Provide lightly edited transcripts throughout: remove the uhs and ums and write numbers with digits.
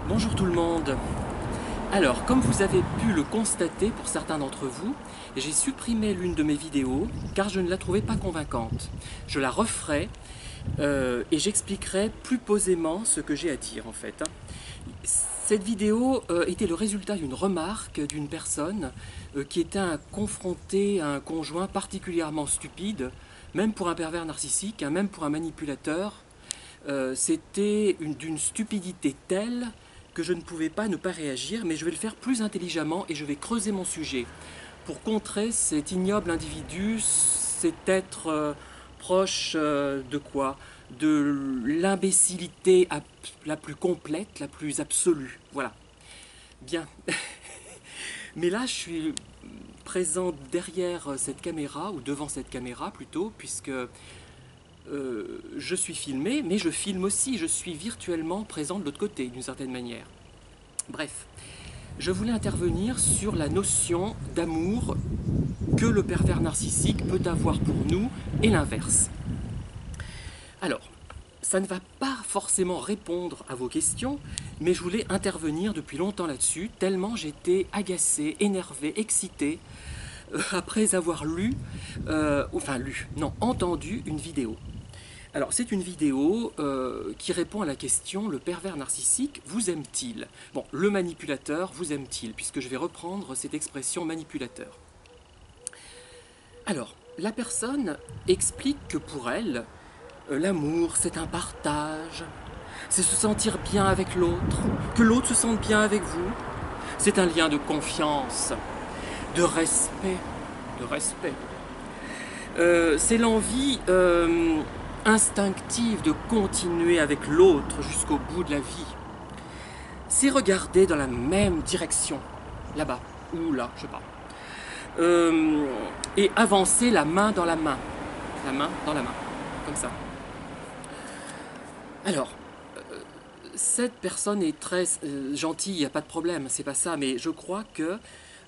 Bonjour tout le monde. Alors, comme vous avez pu le constater pour certains d'entre vous, j'ai supprimé l'une de mes vidéos car je ne la trouvais pas convaincante. Je la referai et j'expliquerai plus posément ce que j'ai à dire en fait. Cette vidéo était le résultat d'une remarque d'une personne qui était confrontée à un conjoint particulièrement stupide, même pour un pervers narcissique, même pour un manipulateur. C'était d'une stupidité telle que je ne pouvais pas ne pas réagir, mais je vais le faire plus intelligemment et je vais creuser mon sujet pour contrer cet ignoble individu, cet être proche de quoi? De l'imbécilité la plus complète, la plus absolue. Voilà. Bien. Mais là, je suis présent derrière cette caméra, ou devant cette caméra plutôt, puisque je suis filmé, mais je filme aussi, je suis virtuellement présent de l'autre côté, d'une certaine manière. Bref, je voulais intervenir sur la notion d'amour que le pervers narcissique peut avoir pour nous, et l'inverse. Alors, ça ne va pas forcément répondre à vos questions, mais je voulais intervenir depuis longtemps là-dessus, tellement j'étais agacé, énervé, excité, après avoir entendu une vidéo. Alors, c'est une vidéo qui répond à la question « Le pervers narcissique vous aime-t-il » Bon, le manipulateur vous aime-t-il, puisque je vais reprendre cette expression manipulateur. Alors, la personne explique que pour elle, l'amour, c'est un partage, c'est se sentir bien avec l'autre, que l'autre se sente bien avec vous. C'est un lien de confiance, de respect, c'est l'envie instinctive de continuer avec l'autre jusqu'au bout de la vie. C'est regarder dans la même direction, là-bas, ou là, je sais pas. Et avancer la main dans la main, comme ça. Alors, cette personne est très gentille, il n'y a pas de problème, c'est pas ça, mais je crois que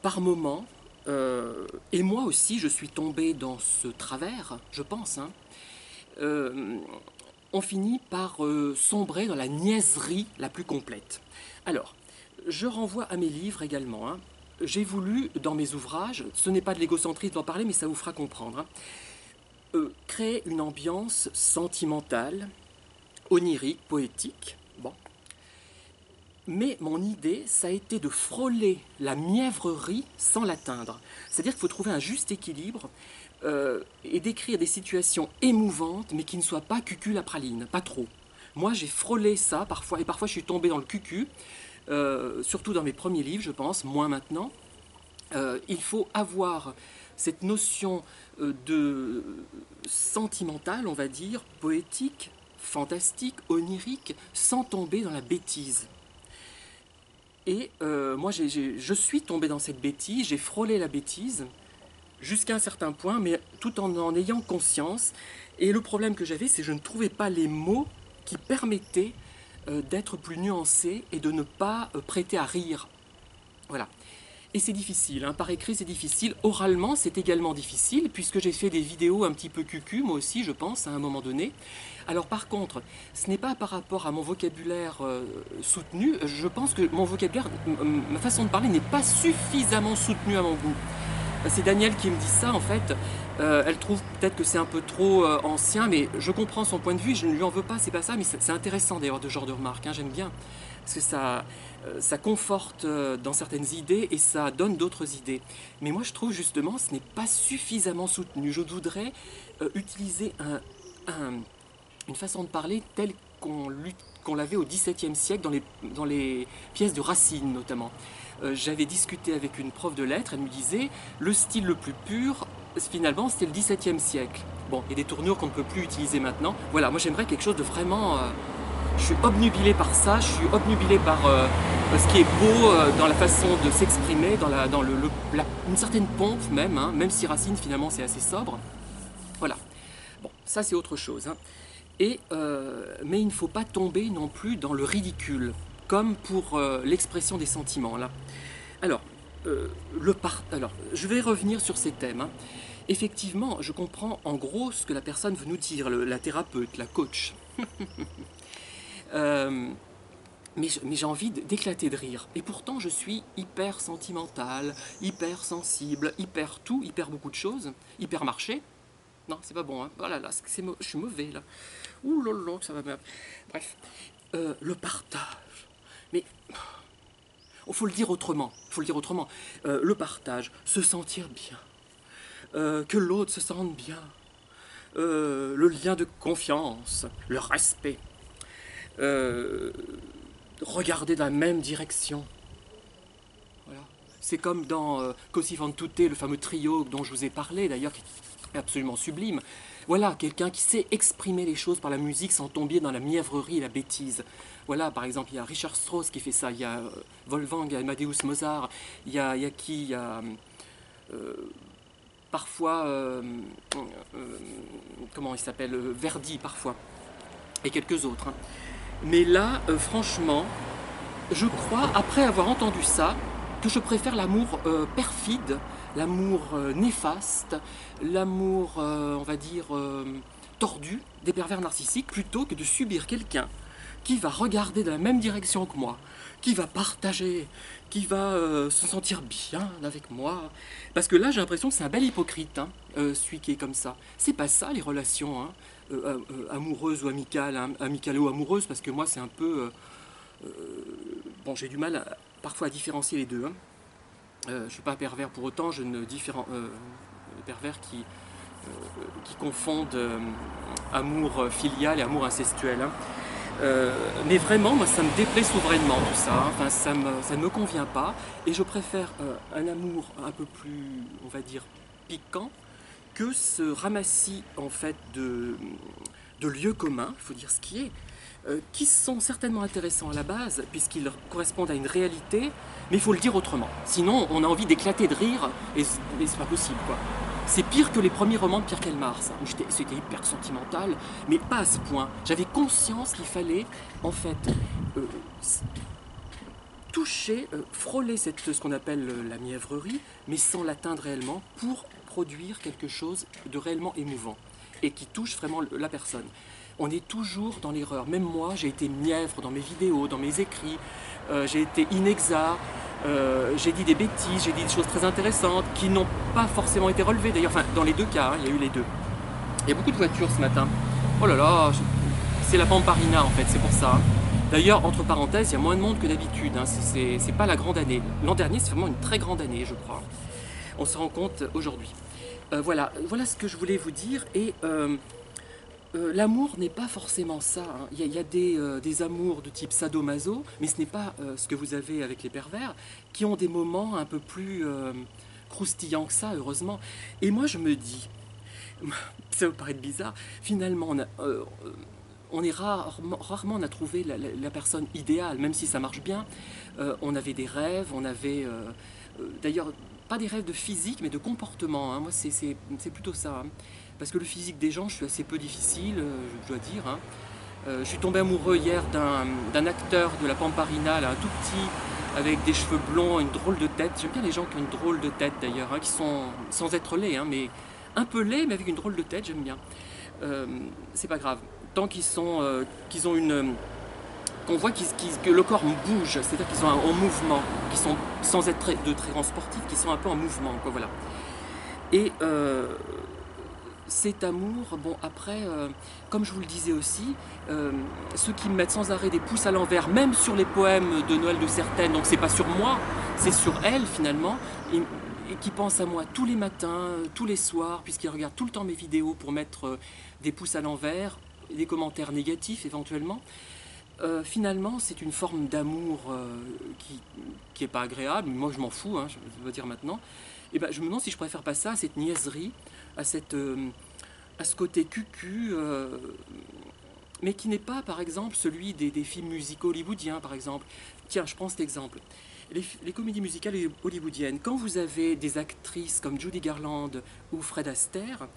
par moment, et moi aussi je suis tombé dans ce travers, je pense, on finit par sombrer dans la niaiserie la plus complète. Alors, je renvoie à mes livres également. J'ai voulu, dans mes ouvrages, ce n'est pas de l'égocentrisme d'en parler, mais ça vous fera comprendre, créer une ambiance sentimentale, onirique, poétique. Bon. Mais mon idée, ça a été de frôler la mièvrerie sans l'atteindre. C'est-à-dire qu'il faut trouver un juste équilibre et décrire des situations émouvantes, mais qui ne soient pas cucul la praline, pas trop. Moi, j'ai frôlé ça parfois, et parfois je suis tombé dans le cucu, surtout dans mes premiers livres, je pense, moins maintenant. Il faut avoir cette notion de sentimentale, on va dire, poétique, fantastique, onirique, sans tomber dans la bêtise. Et moi, je suis tombé dans cette bêtise, j'ai frôlé la bêtise jusqu'à un certain point, mais tout en ayant conscience. Et le problème que j'avais, c'est que je ne trouvais pas les mots qui permettaient d'être plus nuancé et de ne pas prêter à rire. Voilà. Et c'est difficile, par écrit c'est difficile, oralement c'est également difficile, puisque j'ai fait des vidéos un petit peu cucu, moi aussi je pense, à un moment donné. Alors par contre, ce n'est pas par rapport à mon vocabulaire soutenu, je pense que mon vocabulaire, ma façon de parler n'est pas suffisamment soutenue à mon goût. C'est Daniel qui me dit ça en fait, elle trouve peut-être que c'est un peu trop ancien, mais je comprends son point de vue, je ne lui en veux pas, c'est pas ça, mais c'est intéressant d'ailleurs de ce genre de remarques, j'aime bien. Parce que ça conforte dans certaines idées et ça donne d'autres idées. Mais moi je trouve justement ce n'est pas suffisamment soutenu. Je voudrais utiliser une façon de parler telle qu'on l'avait au XVIIe siècle dans les pièces de Racine notamment. J'avais discuté avec une prof de lettres, elle me disait le style le plus pur finalement c'était le XVIIe siècle. Bon, il y a des tournures qu'on ne peut plus utiliser maintenant. Voilà, moi j'aimerais quelque chose de vraiment... je suis obnubilé par ça, je suis obnubilé par ce qui est beau dans la façon de s'exprimer, dans une certaine pompe même, même si Racine finalement c'est assez sobre. Voilà. Bon, ça c'est autre chose. Mais il ne faut pas tomber non plus dans le ridicule, comme pour l'expression des sentiments. Là. Alors, je vais revenir sur ces thèmes. Effectivement, je comprends en gros ce que la personne veut nous dire, la thérapeute, la coach. Euh, mais j'ai envie d'éclater de rire. Et pourtant, je suis hyper sentimental, hyper sensible, hyper tout, hyper beaucoup de choses, hyper marché. Non, c'est pas bon, hein. Oh là là, je suis mauvais, là. Ouh là là, ça va me... Bref, le partage. Mais il faut le dire autrement. Faut le dire autrement. Le partage, se sentir bien. Que l'autre se sente bien. Le lien de confiance, le respect. Regarder dans la même direction. Voilà. C'est comme dans Così fan tutte, le fameux trio dont je vous ai parlé d'ailleurs, qui est absolument sublime. Voilà, quelqu'un qui sait exprimer les choses par la musique sans tomber dans la mièvrerie et la bêtise. Voilà, par exemple, il y a Richard Strauss qui fait ça, il y a Wolfgang, il y a Amadeus Mozart, il y a qui, il y a parfois, comment il s'appelle, Verdi parfois, et quelques autres, hein. Mais là, franchement, je crois, après avoir entendu ça, que je préfère l'amour perfide, l'amour néfaste, l'amour, on va dire, tordu des pervers narcissiques, plutôt que de subir quelqu'un qui va regarder dans la même direction que moi, qui va partager, qui va se sentir bien avec moi. Parce que là, j'ai l'impression que c'est un bel hypocrite, hein, celui qui est comme ça. C'est pas ça, les relations, hein, amoureuses ou amicales, hein, amicales ou amoureuses, parce que moi, c'est un peu... bon, j'ai du mal parfois à différencier les deux, hein. Je ne suis pas pervers pour autant, je ne pervers qui confondent amour filial et amour incestuel, hein. Mais vraiment, moi, ça me déplaît souverainement tout ça, hein. Enfin, ça ne me convient pas. Et je préfère un amour un peu plus, on va dire, piquant, que ce ramassis en fait de lieux communs, il faut dire ce qui est, qui sont certainement intéressants à la base, puisqu'ils correspondent à une réalité, mais il faut le dire autrement. Sinon, on a envie d'éclater de rire, et c'est pas possible, quoi. C'est pire que les premiers romans de Pierre Kelmar, ça, où c'était hyper sentimental, mais pas à ce point. J'avais conscience qu'il fallait, en fait, toucher, frôler ce qu'on appelle la mièvrerie, mais sans l'atteindre réellement, pour produire quelque chose de réellement émouvant, et qui touche vraiment la personne. On est toujours dans l'erreur. Même moi, j'ai été mièvre dans mes vidéos, dans mes écrits, j'ai été inexact, j'ai dit des bêtises, j'ai dit des choses très intéressantes qui n'ont pas forcément été relevées. D'ailleurs, enfin, dans les deux cas, hein, il y a eu les deux. Il y a beaucoup de voitures ce matin. Oh là là, c'est la Pamparina en fait, c'est pour ça. D'ailleurs, entre parenthèses, il y a moins de monde que d'habitude, hein. C'est pas la grande année. L'an dernier, c'est vraiment une très grande année, je crois. On se rend compte aujourd'hui. Voilà ce que je voulais vous dire. Et l'amour n'est pas forcément ça, hein. Il y a des amours de type sadomaso, mais ce n'est pas ce que vous avez avec les pervers, qui ont des moments un peu plus croustillants que ça, heureusement. Et moi, je me dis, ça va paraître bizarre, finalement, on est rarement on a trouvé la personne idéale, même si ça marche bien. On avait des rêves, on avait d'ailleurs pas des rêves de physique, mais de comportement, hein. Moi, c'est plutôt ça, hein. Parce que le physique des gens, je suis assez peu difficile, je dois dire, hein. Je suis tombé amoureux hier d'un acteur de la Pamparina, là, un tout petit, avec des cheveux blonds, une drôle de tête. J'aime bien les gens qui ont une drôle de tête d'ailleurs, hein, qui sont sans être laids, hein, mais un peu laids, mais avec une drôle de tête, j'aime bien. C'est pas grave. Tant qu'ils ont une... qu'on voit que le corps bouge, c'est-à-dire qu'ils sont en mouvement, qu'ils sont, sans être de très grands sportifs, qui sont un peu en mouvement, quoi, voilà. Et cet amour, bon après, comme je vous le disais aussi, ceux qui me mettent sans arrêt des pouces à l'envers, même sur les poèmes de Noël de certaines, donc c'est pas sur moi, c'est sur elles finalement, et qui pensent à moi tous les matins, tous les soirs, puisqu'ils regardent tout le temps mes vidéos pour mettre des pouces à l'envers, des commentaires négatifs éventuellement. Finalement, c'est une forme d'amour qui est pas agréable, mais moi je m'en fous, hein, je veux dire maintenant. Et ben, je me demande si je préfère pas ça à cette niaiserie, à ce côté cucu, mais qui n'est pas, par exemple, celui des films musicaux hollywoodiens, par exemple. Tiens, je prends cet exemple. Les comédies musicales hollywoodiennes, quand vous avez des actrices comme Judy Garland ou Fred Astaire,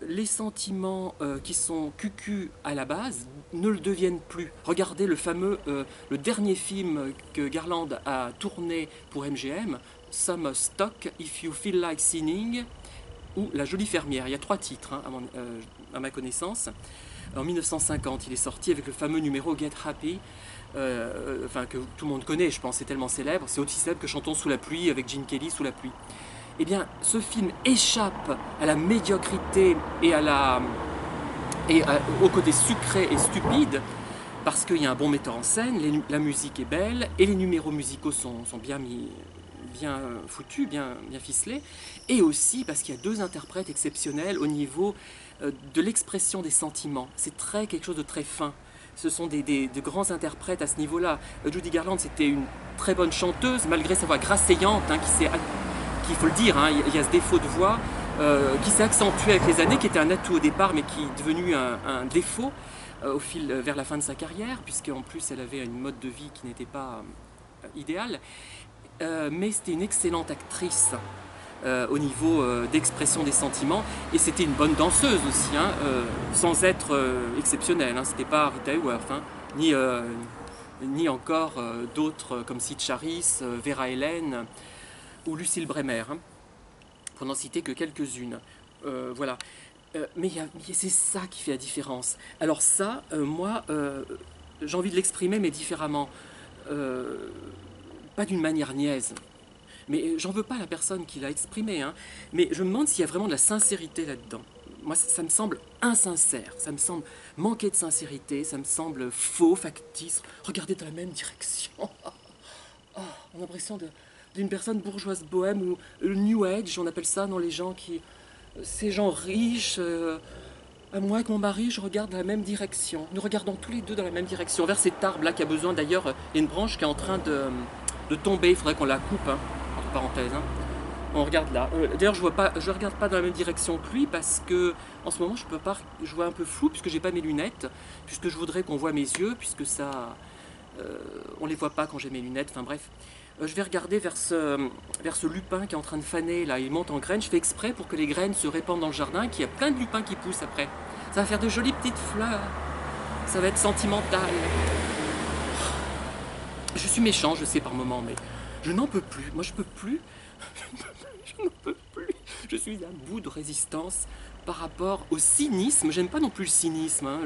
les sentiments qui sont cucu à la base ne le deviennent plus. Regardez le dernier film que Garland a tourné pour MGM, Some Stock, If You Feel Like Sinning, ou La Jolie Fermière. Il y a 3 titres, hein, à ma connaissance. En 1950, il est sorti avec le fameux numéro Get Happy, enfin que tout le monde connaît, je pense, c'est tellement célèbre. C'est aussi célèbre que Chantons sous la pluie avec Gene Kelly sous la pluie. Eh bien, ce film échappe à la médiocrité et au côté sucré et stupide, parce qu'il y a un bon metteur en scène, la musique est belle, et les numéros musicaux sont bien mis, bien foutus, bien ficelés, et aussi parce qu'il y a deux interprètes exceptionnels au niveau de l'expression des sentiments. C'est quelque chose de très fin. Ce sont de grands interprètes à ce niveau-là. Judy Garland, c'était une très bonne chanteuse, malgré sa voix grasseyante, hein, il faut le dire, hein, il y a ce défaut de voix qui s'est accentué avec les années, qui était un atout au départ, mais qui est devenu un défaut vers la fin de sa carrière, puisqu'en plus elle avait une mode de vie qui n'était pas idéale. Mais c'était une excellente actrice au niveau d'expression des sentiments, et c'était une bonne danseuse aussi, hein, sans être exceptionnelle. Hein, c'était pas Rita Hayworth, hein, ni encore d'autres comme Sid Charisse, Vera Ellen ou Lucille Bremer, hein, pour n'en citer que quelques-unes. Voilà. Mais c'est ça qui fait la différence. Alors ça, moi, j'ai envie de l'exprimer, mais différemment. Pas d'une manière niaise. Mais j'en veux pas à la personne qui l'a exprimé, hein. Mais je me demande s'il y a vraiment de la sincérité là-dedans. Moi, ça me semble insincère, ça me semble manquer de sincérité, ça me semble faux, factice, regarder dans la même direction. Oh, on a l'impression d'une personne bourgeoise bohème ou New Age, on appelle ça dans les gens qui... Ces gens riches, moi avec mon mari, je regarde dans la même direction. Nous regardons tous les deux dans la même direction, vers cet arbre-là qui a besoin d'ailleurs, il y a une branche qui est en train de tomber, il faudrait qu'on la coupe, hein, entre parenthèses. Hein. On regarde là. D'ailleurs, je regarde pas dans la même direction que lui parce que en ce moment, je vois un peu flou puisque j'ai pas mes lunettes, puisque je voudrais qu'on voit mes yeux, puisque ça, on les voit pas quand j'ai mes lunettes. Enfin bref, je vais regarder vers ce lupin qui est en train de faner là. Il monte en graines. Je fais exprès pour que les graines se répandent dans le jardin, qu'il y a plein de lupins qui poussent après. Ça va faire de jolies petites fleurs. Ça va être sentimental. Je suis méchant, je sais par moments, mais je n'en peux plus. Moi, je peux plus. Je n'en peux plus. Je suis à bout de résistance par rapport au cynisme. J'aime pas non plus le cynisme, hein,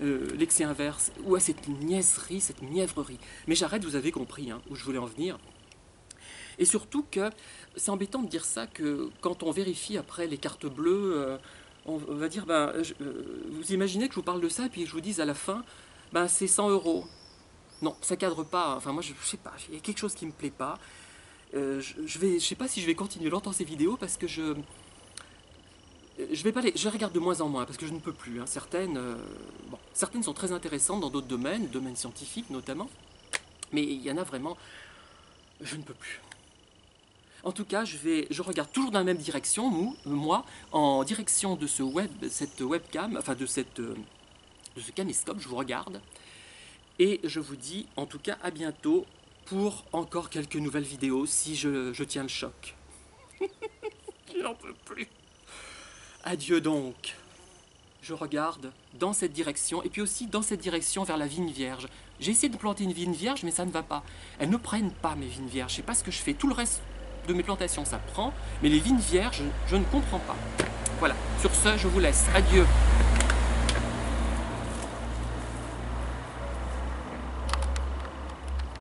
l'excès inverse, ou à cette niaiserie, cette mièvrerie. Mais j'arrête, vous avez compris hein, où je voulais en venir. Et surtout que c'est embêtant de dire ça, que quand on vérifie après les cartes bleues, on va dire, vous imaginez que je vous parle de ça et puis je vous dise à la fin, c'est 100 €. Non, ça cadre pas. Enfin, moi, je sais pas, il y a quelque chose qui me plaît pas. Je sais pas si je vais continuer longtemps ces vidéos parce que je les regarde de moins en moins parce que je ne peux plus. Hein. Certaines sont très intéressantes dans d'autres domaines scientifiques notamment, mais il y en a vraiment, je ne peux plus. En tout cas, je regarde toujours dans la même direction, moi, en direction de cette webcam, enfin de ce caméscope, je vous regarde. Et je vous dis en tout cas à bientôt pour encore quelques nouvelles vidéos si je tiens le choc. Je n'en peux plus. Adieu donc. Je regarde dans cette direction et puis aussi dans cette direction vers la vigne vierge. J'ai essayé de planter une vigne vierge mais ça ne va pas. Elles ne prennent pas mes vignes vierges. Je ne sais pas ce que je fais. Tout le reste de mes plantations ça prend. Mais les vignes vierges, je ne comprends pas. Voilà. Sur ce, je vous laisse. Adieu.